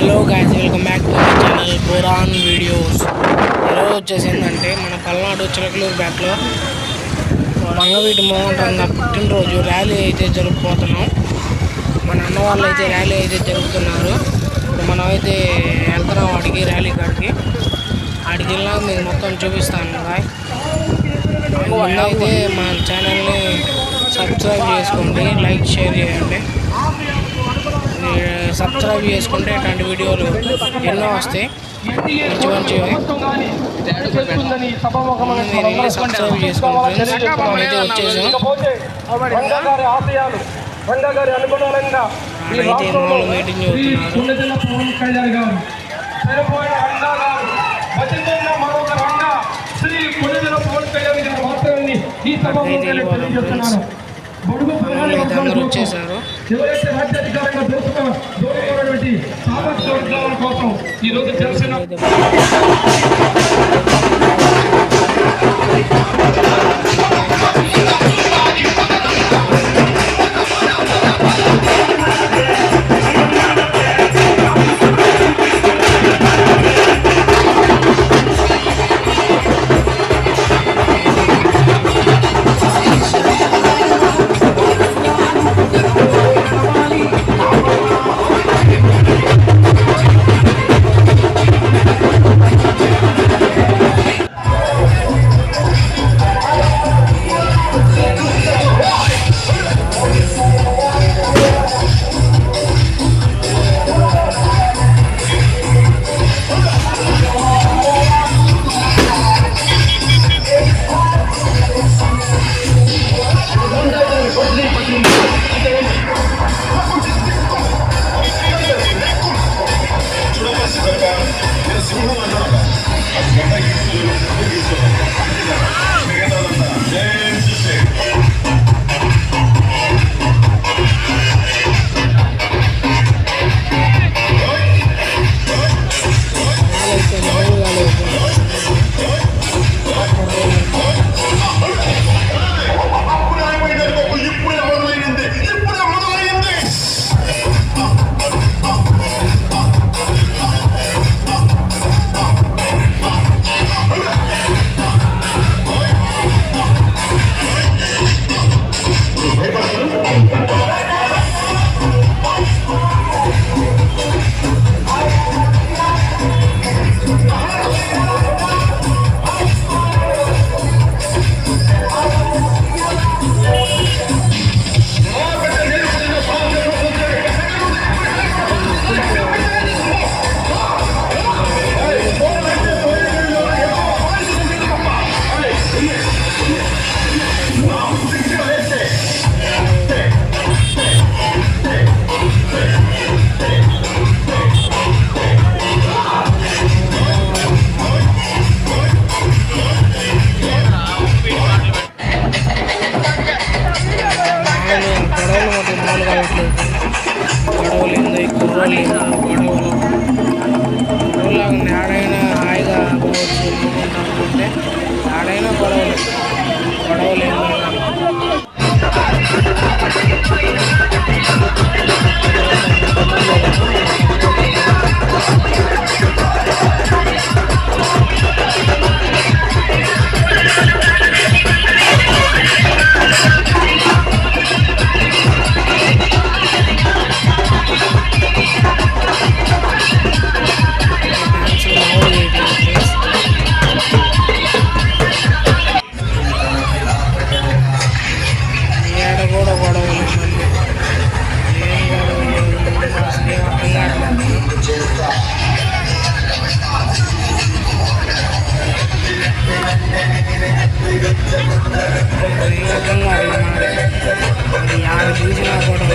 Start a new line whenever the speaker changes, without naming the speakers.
Hello guys, welcome back to my channel boron videos. ఈరోజు వచ్చేసిందంటే మన పల్నాడు చిలకలూరు బ్యాట్లో మంగవీటి మోహన్ రంగ పుట్టినరోజు ర్యాలీ అయితే జరుపుకుంటున్నాం. మన అన్న వాళ్ళు అయితే ర్యాలీ అయితే జరుపుతున్నారు. ఇప్పుడు మనం అయితే వెళ్తున్నాం వాడికి, ర్యాలీ కాడికి. ఆడికి వెళ్ళాక మీకు మొత్తం చూపిస్తాను. ముందైతే మన ఛానల్ని సబ్స్క్రైబ్ చేసుకోండి, లైక్ షేర్ చేయండి. సబ్స్క్రైబ్ చేసుకుంటే ఇట్లాంటి వీడియోలు ఎన్నో వస్తాయి, మంచి మంచివి. మీరు సబ్స్క్రైబ్ చేసుకోండి ఫ్రెండ్స్. అయితే వచ్చేసాం. అయితే వాళ్ళు మీటింగ్ చదువుతున్నారు. అయితే అందరూ వచ్చేసారు.
ఎవరైతే రాజ్యాధికారంగా దోచుకున్నటువంటి సామాజిక వర్గాల కోసం ఈరోజు జనసేన
గొడవలు ఏందో, కుర్రోళ్ళు ఏందో, గొడవలు ఆడైనా హాయిగా పోవచ్చు అనుకుంటే ఆడైనా గొడవలు ఏందో. చూసినా కూడా